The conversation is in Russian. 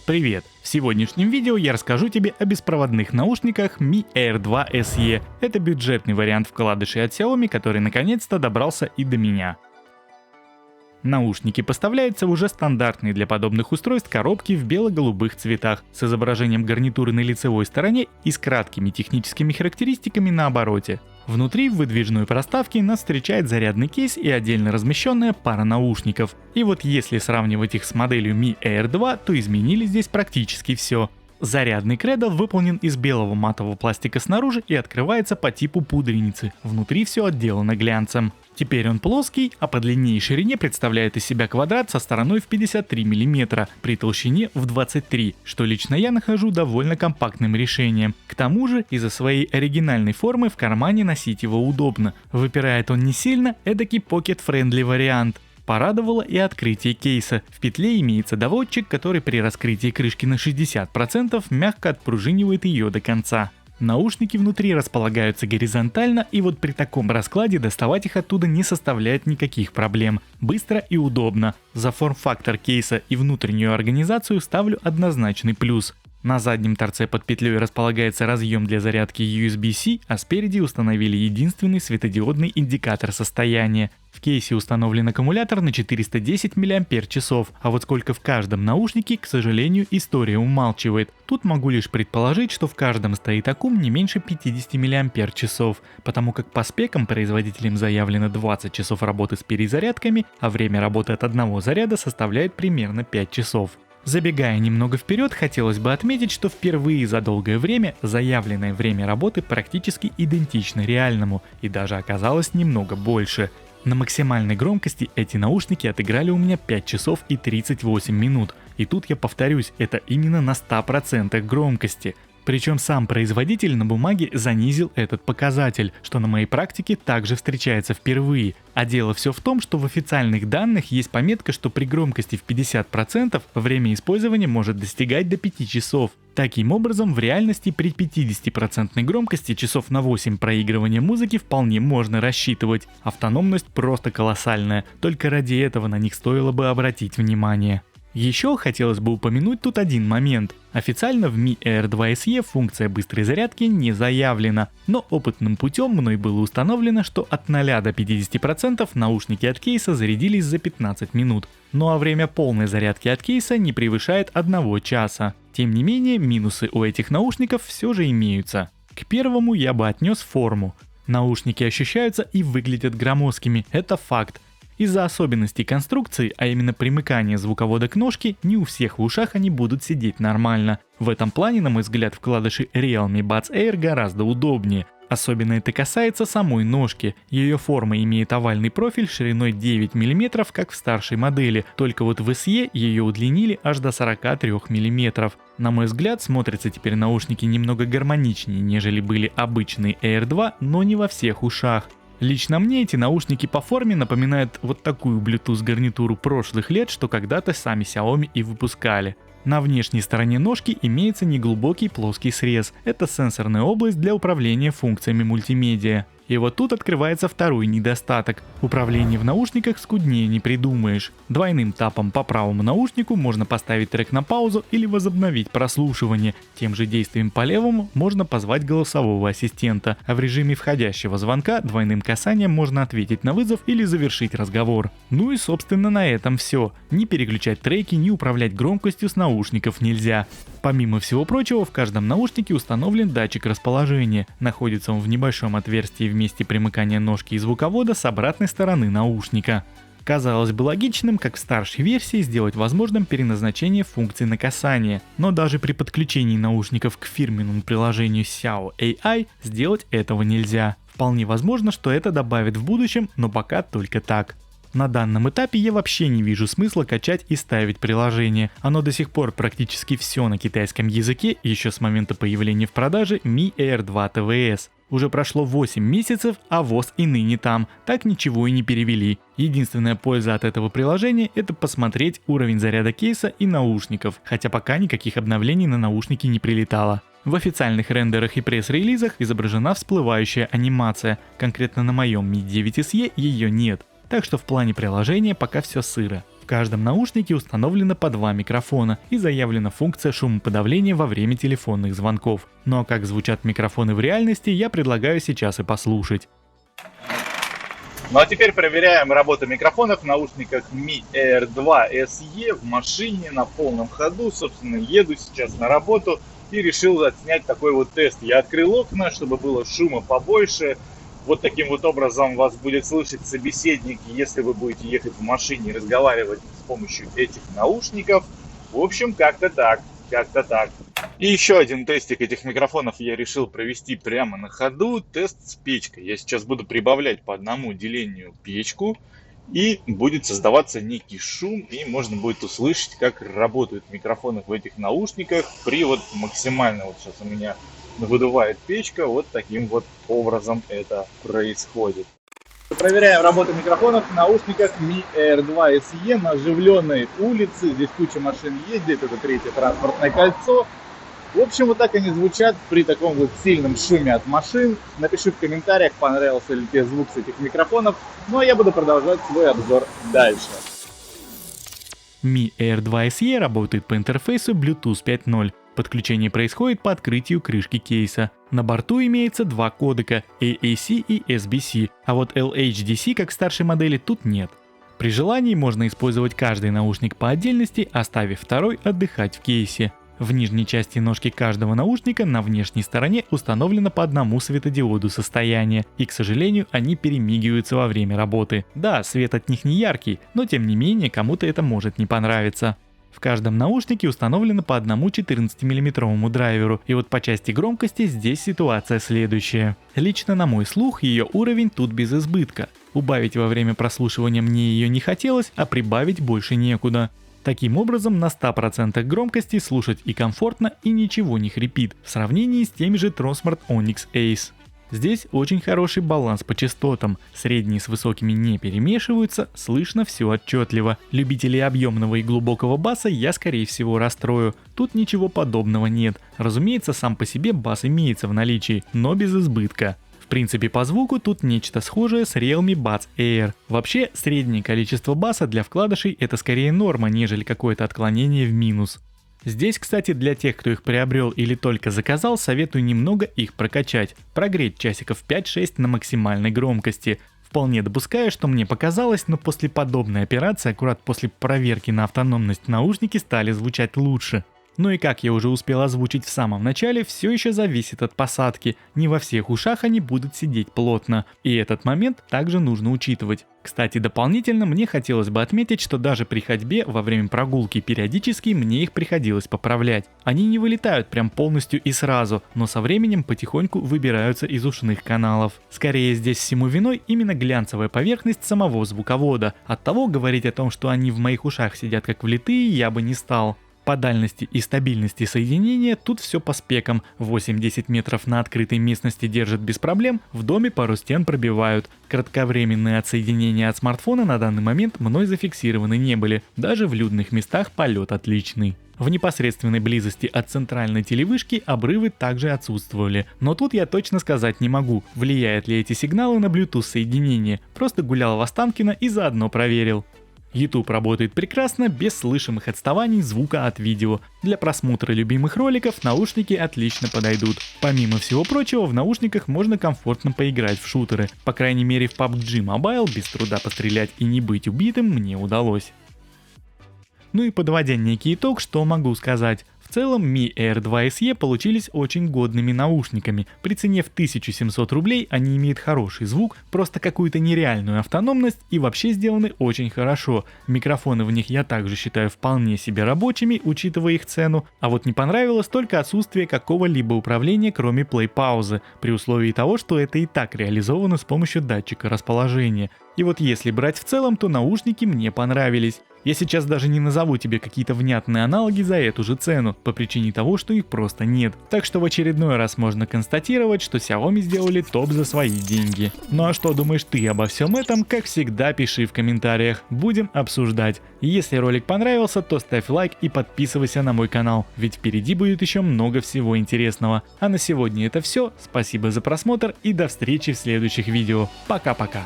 Привет! В сегодняшнем видео я расскажу тебе о беспроводных наушниках Mi Air 2 SE. Это бюджетный вариант вкладышей от Xiaomi, который наконец-то добрался и до меня. Наушники поставляются уже стандартные для подобных устройств коробки в бело-голубых цветах с изображением гарнитуры на лицевой стороне и с краткими техническими характеристиками на обороте. Внутри в выдвижной проставке нас встречает зарядный кейс и отдельно размещенная пара наушников. И вот если сравнивать их с моделью Mi Air 2, то изменили здесь практически все. Зарядный кредл выполнен из белого матового пластика снаружи и открывается по типу пудреницы. Внутри все отделано глянцем. Теперь он плоский, а по длине и ширине представляет из себя квадрат со стороной в 53 мм, при толщине в 23, что лично я нахожу довольно компактным решением. К тому же, из-за своей оригинальной формы в кармане носить его удобно. Выпирает он не сильно, эдакий pocket-friendly вариант. Порадовало и открытие кейса. В петле имеется доводчик, который при раскрытии крышки на 60% мягко отпружинивает ее до конца. Наушники внутри располагаются горизонтально, и вот при таком раскладе доставать их оттуда не составляет никаких проблем. Быстро и удобно. За форм-фактор кейса и внутреннюю организацию ставлю однозначный плюс. На заднем торце под петлей располагается разъем для зарядки USB-C, а спереди установили единственный светодиодный индикатор состояния. В кейсе установлен аккумулятор на 410 мАч, а вот сколько в каждом наушнике, к сожалению, история умалчивает. Тут могу лишь предположить, что в каждом стоит аккум не меньше 50 мАч, потому как по спекам производителям заявлено 20 часов работы с перезарядками, а время работы от одного заряда составляет примерно 5 часов. Забегая немного вперед, хотелось бы отметить, что впервые за долгое время заявленное время работы практически идентично реальному и даже оказалось немного больше. На максимальной громкости эти наушники отыграли у меня 5 часов и 38 минут. И тут я повторюсь, это именно на 100% громкости. Причем сам производитель на бумаге занизил этот показатель, что на моей практике также встречается впервые. А дело все в том, что в официальных данных есть пометка, что при громкости в 50% время использования может достигать до 5 часов. Таким образом, в реальности при 50% громкости часов на 8 проигрывания музыки вполне можно рассчитывать. Автономность просто колоссальная, только ради этого на них стоило бы обратить внимание. Еще хотелось бы упомянуть тут один момент. Официально в Mi Air 2 SE функция быстрой зарядки не заявлена, но опытным путем мной было установлено, что от 0 до 50% наушники от кейса зарядились за 15 минут. Ну а время полной зарядки от кейса не превышает 1 часа. Тем не менее, минусы у этих наушников все же имеются. К первому я бы отнес форму. Наушники ощущаются и выглядят громоздкими, это факт. Из-за особенностей конструкции, а именно примыкания звуковода к ножке, не у всех в ушах они будут сидеть нормально. В этом плане, на мой взгляд, вкладыши Realme Buds Air гораздо удобнее. Особенно это касается самой ножки. Ее форма имеет овальный профиль шириной 9 мм, как в старшей модели, только вот в SE ее удлинили аж до 43 мм. На мой взгляд, смотрятся теперь наушники немного гармоничнее, нежели были обычные Air 2, но не во всех ушах. Лично мне эти наушники по форме напоминают вот такую Bluetooth гарнитуру прошлых лет, что когда-то сами Xiaomi и выпускали. На внешней стороне ножки имеется неглубокий плоский срез. Это сенсорная область для управления функциями мультимедиа. И вот тут открывается второй недостаток. Управление в наушниках скуднее не придумаешь. Двойным тапом по правому наушнику можно поставить трек на паузу или возобновить прослушивание. Тем же действием по левому можно позвать голосового ассистента, а в режиме входящего звонка двойным касанием можно ответить на вызов или завершить разговор. Ну и собственно на этом все. Ни переключать треки, ни управлять громкостью с наушников нельзя. Помимо всего прочего, в каждом наушнике установлен датчик расположения. Находится он в небольшом отверстии в месте примыкания ножки и звуковода с обратной стороны наушника. Казалось бы логичным, как в старшей версии, сделать возможным переназначение функций на касание, но даже при подключении наушников к фирменному приложению Xiao AI сделать этого нельзя. Вполне возможно, что это добавит в будущем, но пока только так. На данном этапе я вообще не вижу смысла качать и ставить приложение. Оно до сих пор практически все на китайском языке, еще с момента появления в продаже Mi Air 2 TVS. Уже прошло 8 месяцев, а ВОЗ и ныне там, так ничего и не перевели. Единственная польза от этого приложения – это посмотреть уровень заряда кейса и наушников, хотя пока никаких обновлений на наушники не прилетало. В официальных рендерах и пресс-релизах изображена всплывающая анимация, конкретно на моем Mi 9 SE ее нет. Так что в плане приложения пока все сыро. В каждом наушнике установлено по 2 микрофона и заявлена функция шумоподавления во время телефонных звонков. Ну а как звучат микрофоны в реальности, я предлагаю сейчас и послушать. Ну а теперь проверяем работу микрофонов в наушниках Mi Air 2 SE в машине на полном ходу. Собственно, еду сейчас на работу и решил отснять такой вот тест. Я открыл окна, чтобы было шума побольше. Вот таким вот образом вас будет слышать собеседник, если вы будете ехать в машине и разговаривать с помощью этих наушников. В общем, как-то так. И еще один тестик этих микрофонов я решил провести прямо на ходу. Тест с печкой. Я сейчас буду прибавлять по одному делению печку. И будет создаваться некий шум. И можно будет услышать, как работают микрофоны в этих наушниках. При вот максимально, вот сейчас у меня выдувает печка. Вот таким вот образом это происходит. Проверяем работу микрофонов в наушниках Mi Air 2 SE на оживленной улице. Здесь куча машин ездит, это третье транспортное кольцо. В общем, вот так они звучат при таком вот сильном шуме от машин. Напиши в комментариях, понравился ли тебе звук с этих микрофонов. Ну а я буду продолжать свой обзор дальше. Mi Air 2 SE работает по интерфейсу Bluetooth 5.0. Подключение происходит по открытию крышки кейса. На борту имеется два кодека AAC и SBC, а вот LHDC, как в старшей модели, тут нет. При желании можно использовать каждый наушник по отдельности, оставив второй отдыхать в кейсе. В нижней части ножки каждого наушника на внешней стороне установлено по одному светодиоду состояния, и, к сожалению, они перемигиваются во время работы. Да, свет от них не яркий, но тем не менее кому-то это может не понравиться. В каждом наушнике установлено по одному 14-мм драйверу, и вот по части громкости здесь ситуация следующая. Лично на мой слух ее уровень тут без избытка. Убавить во время прослушивания мне ее не хотелось, а прибавить больше некуда. Таким образом, на 100% громкости слушать и комфортно, и ничего не хрипит, в сравнении с теми же Tronsmart Onyx Ace. Здесь очень хороший баланс по частотам, средние с высокими не перемешиваются, слышно все отчетливо. Любителей объемного и глубокого баса я скорее всего расстрою, тут ничего подобного нет. Разумеется, сам по себе бас имеется в наличии, но без избытка. В принципе, по звуку тут нечто схожее с Realme Buds Air. Вообще, среднее количество баса для вкладышей это скорее норма, нежели какое-то отклонение в минус. Здесь, кстати, для тех, кто их приобрел или только заказал, советую немного их прокачать, прогреть часиков 5-6 на максимальной громкости. Вполне допускаю, что мне показалось, но после подобной операции, аккурат после проверки на автономность, наушники стали звучать лучше. Ну и как я уже успел озвучить в самом начале, все еще зависит от посадки, не во всех ушах они будут сидеть плотно, и этот момент также нужно учитывать. Кстати, дополнительно мне хотелось бы отметить, что даже при ходьбе во время прогулки периодически мне их приходилось поправлять. Они не вылетают прям полностью и сразу, но со временем потихоньку выбираются из ушных каналов. Скорее здесь всему виной именно глянцевая поверхность самого звуковода, оттого говорить о том, что они в моих ушах сидят как влитые, я бы не стал. По дальности и стабильности соединения тут все по спекам. 8-10 метров на открытой местности держит без проблем, в доме пару стен пробивают. Кратковременные отсоединения от смартфона на данный момент мной зафиксированы не были, даже в людных местах полет отличный. В непосредственной близости от центральной телевышки обрывы также отсутствовали, но тут я точно сказать не могу, влияют ли эти сигналы на Bluetooth соединение, просто гулял в Останкино и заодно проверил. YouTube работает прекрасно, без слышимых отставаний звука от видео. Для просмотра любимых роликов наушники отлично подойдут. Помимо всего прочего, в наушниках можно комфортно поиграть в шутеры. По крайней мере в PUBG Mobile без труда пострелять и не быть убитым мне удалось. Ну и подводя некий итог, что могу сказать. В целом Mi Air 2 SE получились очень годными наушниками. При цене в 1700 рублей они имеют хороший звук, просто какую-то нереальную автономность и вообще сделаны очень хорошо. Микрофоны в них я также считаю вполне себе рабочими, учитывая их цену. А вот не понравилось только отсутствие какого-либо управления, кроме play-паузы, при условии того, что это и так реализовано с помощью датчика расположения. И вот если брать в целом, то наушники мне понравились. Я сейчас даже не назову тебе какие-то внятные аналоги за эту же цену, по причине того, что их просто нет. Так что в очередной раз можно констатировать, что Xiaomi сделали топ за свои деньги. Ну а что думаешь ты обо всем этом, как всегда пиши в комментариях, будем обсуждать. И если ролик понравился, то ставь лайк и подписывайся на мой канал, ведь впереди будет еще много всего интересного. А на сегодня это все, спасибо за просмотр и до встречи в следующих видео. Пока-пока.